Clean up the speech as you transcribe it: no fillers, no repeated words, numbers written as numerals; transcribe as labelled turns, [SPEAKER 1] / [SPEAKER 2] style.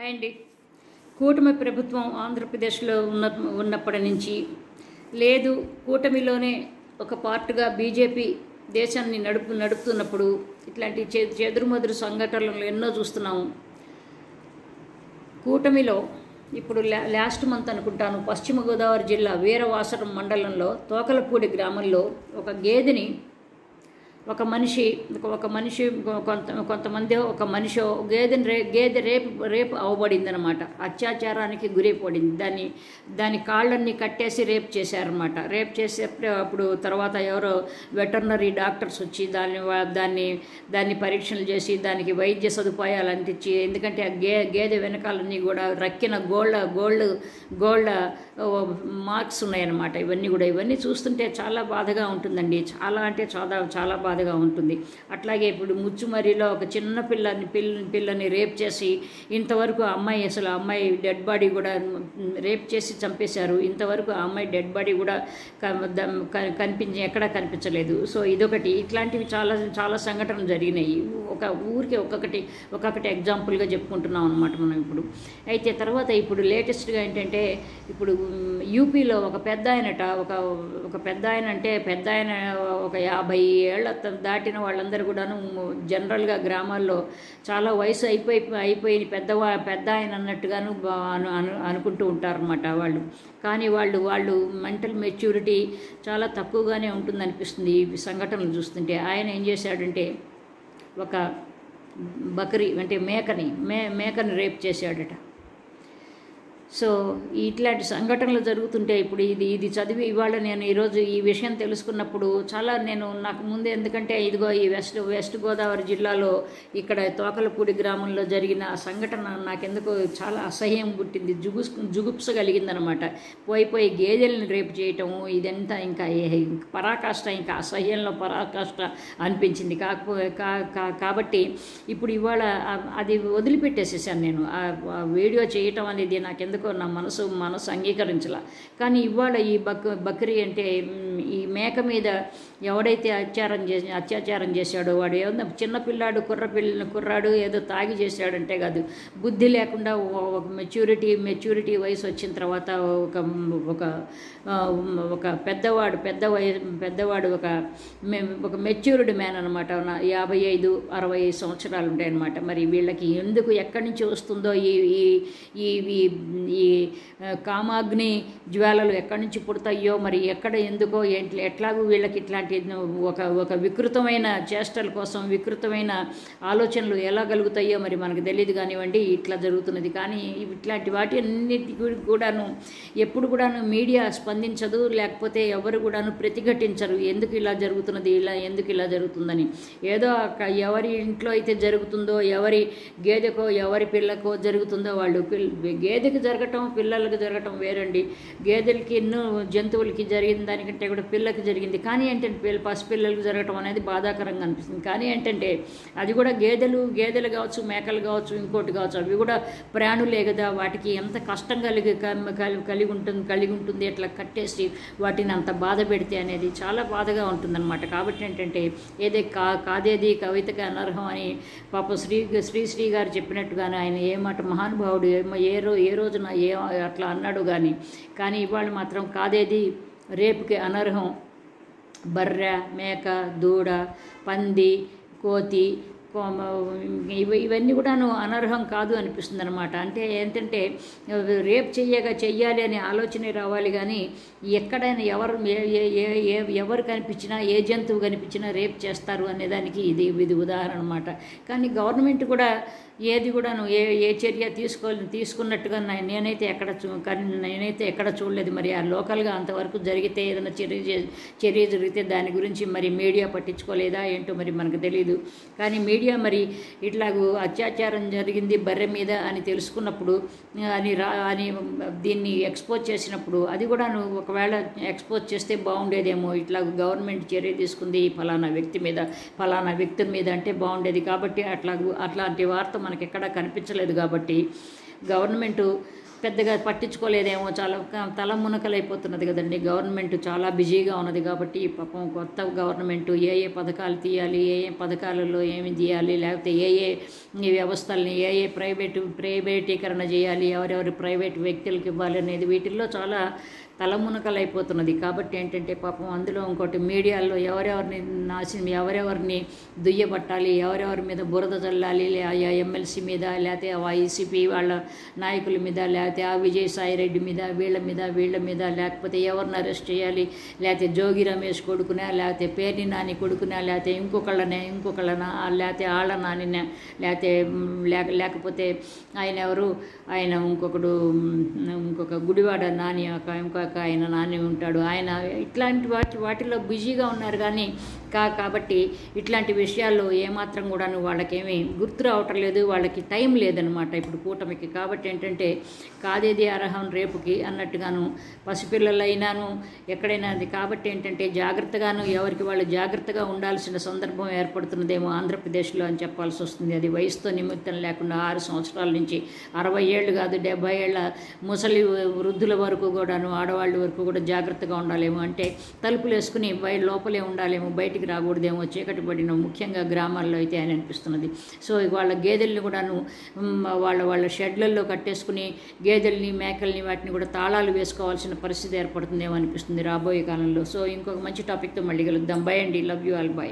[SPEAKER 1] And కూటమి ప్రభుత్వం ఆంధ్రప్రదేశ్లో ఉన్నప్పటి నుంచి లేదు, కూటమిలోనే ఒక పార్ట్గా బీజేపీ దేశాన్ని నడుపుతున్నప్పుడు ఇట్లాంటి చెదురుమదురు సంఘటనలు ఎన్నో చూస్తున్నాము. కూటమిలో ఇప్పుడు లాస్ట్ మంత్ అనుకుంటాను, పశ్చిమ గోదావరి జిల్లా వీరవాసరం మండలంలో తోకలపూడి గ్రామంలో ఒక గేదెని ఒక మనిషి కొంతమంది ఒక మనిషి గేదె రేపు అవ్వబడిందనమాట. అత్యాచారానికి గురైపడింది. దాని కాళ్ళన్నీ కట్టేసి రేప్ చేశారనమాట. రేప్ చేసేప్పుడు అప్పుడు తర్వాత ఎవరో వెటర్నరీ డాక్టర్స్ వచ్చి దాన్ని పరీక్షలు చేసి దానికి వైద్య సదుపాయాలు అందించి, ఎందుకంటే ఆ గేదె వెనకాలన్నీ కూడా రక్కిన గోల్డ్ మార్క్స్ ఉన్నాయన్నమాట. ఇవన్నీ చూస్తుంటే చాలా బాధగా ఉంటుందండి. చాలా బాధగా ఉంటుంది. అట్లాగే ఇప్పుడు ముచ్చుమరిలో ఒక చిన్న పిల్లని రేప్ చేసి ఇంతవరకు అమ్మాయి డెడ్ బాడీ కూడా రేప్ చేసి చంపేశారు. ఇంతవరకు ఆ అమ్మాయి డెడ్ బాడీ కూడా ఎక్కడా కనిపించలేదు. సో ఇదొకటి. ఇట్లాంటివి చాలా సంఘటనలు జరిగినాయి. ఒక ఊరికి ఒక్కొక్కటి ఎగ్జాంపుల్గా చెప్పుకుంటున్నాం అనమాట మనం ఇప్పుడు. అయితే తర్వాత ఇప్పుడు లేటెస్ట్గా ఏంటంటే, ఇప్పుడు యూపీలో ఒక పెద్ద ఆయన అంటే ఒక 50 ఏళ్ల దాటిన వాళ్ళందరూ కూడాను జనరల్గా గ్రామాల్లో చాలా వయసు అయిపోయి పెద్ద ఆయన అన్నట్టుగాను అనుకుంటూ ఉంటారన్నమాట వాళ్ళు. కానీ వాళ్ళు మెంటల్ మెచ్యూరిటీ చాలా తక్కువగానే ఉంటుందనిపిస్తుంది ఈ సంఘటనలు చూస్తుంటే. ఆయన ఏం చేశాడంటే, ఒక బకరీ అంటే మేకని రేప్ చేశాడట. సో ఇట్లాంటి సంఘటనలు జరుగుతుంటే ఇప్పుడు ఇది చదివి ఇవాళ నేను ఈరోజు ఈ విషయం తెలుసుకున్నప్పుడు నాకు ముందే, ఎందుకంటే ఇదిగో ఈ వెస్ట్ గోదావరి జిల్లాలో ఇక్కడ తోకలపూడి గ్రామంలో జరిగిన ఆ సంఘటన నాకెందుకో చాలా అసహ్యం పుట్టింది, జుగుప్స కలిగిందనమాట. పోయి గేదెలను రేపు చేయటము ఇదంతా ఇంకా పరాకాష్ట, ఇంకా అసహ్యంలో పరాకాష్ట అనిపించింది. కాబట్టి ఇప్పుడు ఇవాళ అది వదిలిపెట్టేసేసాను నేను. ఆ వీడియో చేయటం అనేది నాకెందుకు నా మనసు అంగీకరించాల. కానీ ఇవాళ ఈ బకరీ అంటే ఈ మేక మీద ఎవడైతే అత్యాచారం చేశాడో వాడు ఏమన్నా చిన్న పిల్లాడు కుర్రాడు ఏదో తాగి చేశాడంటే కాదు, బుద్ధి లేకుండా ఒక మెచ్యూరిటీ వయసు వచ్చిన తర్వాత ఒక పెద్దవాడు ఒక మెచ్యూర్డ్ మ్యాన్ అనమాట. 55-60 సంవత్సరాలు ఉంటాయన్నమాట. మరి వీళ్ళకి ఎందుకు ఎక్కడి నుంచి వస్తుందో ఈ కామాగ్ని జ్వాలలు ఎక్కడి నుంచి పుడతాయో, మరి ఎందుకో ఎట్లాగూ వీళ్ళకి ఇట్లాంటి ఒక వికృతమైన చేష్టల కోసం వికృతమైన ఆలోచనలు ఎలా కలుగుతాయో మరి మనకు తెలియదు కానివ్వండి. ఇట్లా జరుగుతున్నది. కానీ ఇట్లాంటి వాటి అన్నిటి కూడాను ఎప్పుడు కూడాను మీడియా స్పందించదు, లేకపోతే ఎవరు కూడాను ప్రతిఘటించరు. ఎందుకు ఇలా జరుగుతుందని. ఏదో ఎవరి ఇంట్లో అయితే జరుగుతుందో, ఎవరి గేదెకో ఎవరి పిల్లకో జరుగుతుందో వాళ్ళు గేదెకి జరగటం పిల్లలకి జరగటం వేరండి. గేదెలకి ఎన్నో జంతువులకి జరిగిన దానికంటే కూడా పిల్లకి జరిగింది. కానీ ఏంటంటే పసిపిల్లలకు జరగటం అనేది బాధాకరంగా అనిపిస్తుంది. కానీ ఏంటంటే అది కూడా గేదెలు కావచ్చు, మేకలు కావచ్చు, ఇంకోటి కావచ్చు, అవి కూడా ప్రాణులే కదా. వాటికి ఎంత కష్టం కలిగి ఉంటుంది అట్లా కట్టేసి వాటిని అంత బాధ పెడితే అనేది చాలా బాధగా ఉంటుందన్నమాట. కాబట్టి ఏంటంటే కాదేది కవితకి అనర్హం అని పాపం శ్రీ గారు చెప్పినట్టుగానే ఆయన ఏ మాట మహానుభావుడు ఏ రోజున అట్లా అన్నాడు. కానీ ఇవాళ మాత్రం కాదేది రేపుకి అనర్హం. బర్రె, మేక, దూడ, పంది, కోతి ఇవన్నీ కూడాను అనర్హం కాదు అనిపిస్తుంది అనమాట. అంటే ఏంటంటే రేప్ చెయ్యాలి అనే ఆలోచనే రావాలి. కానీ ఎక్కడైనా ఎవరు కనిపించినా, ఏ జంతువు కనిపించినా రేప్ చేస్తారు అనేదానికి ఇది ఉదాహరణ అనమాట. కానీ గవర్నమెంట్ కూడా ఏది కూడాను ఏ చర్య తీసుకున్నట్టుగా నేనైతే ఎక్కడ చూడలేదు. మరి ఆ లోకల్గా అంతవరకు జరిగితే ఏదైనా చర్య జరిగితే దాని గురించి మరి మీడియా పట్టించుకోలేదా ఏంటో మరి మనకు తెలియదు. కానీ మీడియా మరి ఇట్లాగూ అత్యాచారం జరిగింది బర్రె మీద అని తెలుసుకున్నప్పుడు అని దీన్ని ఎక్స్పోజ్ చేసినప్పుడు అది కూడాను ఒకవేళ ఎక్స్పోజ్ చేస్తే బాగుండేదేమో. ఇట్లా గవర్నమెంట్ చర్య తీసుకుంది ఫలానా వ్యక్తుల మీద అంటే బాగుండేది. కాబట్టి అట్లాంటి వార్త మనకి ఎక్కడా కనిపించలేదు. కాబట్టి గవర్నమెంటు పెద్దగా పట్టించుకోలేదేమో, చాలా తలమునకలైపోతున్నది కదండి. గవర్నమెంట్ చాలా బిజీగా ఉన్నది కాబట్టి పాపం కొత్త గవర్నమెంటు ఏ ఏ పథకాలు తీయాలి, ఏ ఏ పథకాలలో ఏమి తీయాలి, లేకపోతే ఏ ఏ ఈ వ్యవస్థల్ని ఏ ఏ ప్రైవేటీకరణ చేయాలి, ఎవరెవరి ప్రైవేట్ వ్యక్తులకు ఇవ్వాలి అనేది వీటిల్లో చాలా తలమునకలైపోతున్నది. కాబట్టి ఏంటంటే పాపం అందులో ఇంకోటి మీడియాలో ఎవరెవరిని దుయ్యబట్టాలి, ఎవరెవరి మీద బురద చల్లాలి, ఎమ్మెల్సీ మీద, లేకపోతే వైసీపీ వాళ్ళ నాయకుల మీద, లేకపోతే ఆ విజయసాయిరెడ్డి మీద, వీళ్ళ మీద, లేకపోతే ఎవరిని అరెస్ట్ చేయాలి, లేకపోతే జోగి రమేష్ కొడుకునా, లేకపోతే పేర్ని నాని కొడుకునా, లేకపోతే ఇంకొకళ్ళనా, లేకపోతే ఆళ్ళ నానినా, లేకపోతే ఆయన ఇంకొక గుడివాడ నాని, ఇంకొక ఆయన నాని ఉంటాడు, ఆయన ఇట్లాంటి వాటిలో బిజీగా ఉన్నారు. కానీ కాబట్టి ఇట్లాంటి విషయాల్లో ఏమాత్రం కూడా వాళ్ళకేమీ గుర్తు రావటం లేదు, వాళ్ళకి టైం లేదనమాట ఇప్పుడు కూటమికి. కాబట్టి ఏంటంటే కాదేది అర్హం రేపుకి అన్నట్టుగాను పసిపిల్లలైనాను ఎక్కడైనా అది. కాబట్టి ఏంటంటే జాగ్రత్తగాను ఎవరికి వాళ్ళు జాగ్రత్తగా ఉండాల్సిన సందర్భం ఏర్పడుతున్నదేమో ఆంధ్రప్రదేశ్లో అని చెప్పాల్సి వస్తుంది. అది వయసుతో నిమిత్తం లేకుండా 6 సంవత్సరాల నుంచి 60 ఏళ్ళు కాదు 70 ఏళ్ళ ముసలి వృద్ధుల వరకు కూడాను, ఆడవాళ్ళ వరకు కూడా జాగ్రత్తగా ఉండాలేమో. అంటే తలుపులు వేసుకుని లోపలే ఉండాలేమో, బయటికి రాకూడదేమో చీకటి పడిన, ముఖ్యంగా గ్రామాల్లో అయితే అని అనిపిస్తున్నది. సో వాళ్ళ గేదెల్ని కూడాను వాళ్ళ షెడ్లలో కట్టేసుకుని గేదెల్ని, మేకల్ని వాటిని కూడా తాళాలు వేసుకోవాల్సిన పరిస్థితి ఏర్పడుతుందేమో అనిపిస్తుంది రాబోయే కాలంలో. సో ఇంకొక మంచి టాపిక్తో మళ్ళీ కలుద్దాం. బై అండి, లవ్ యూ ఆల్, బై.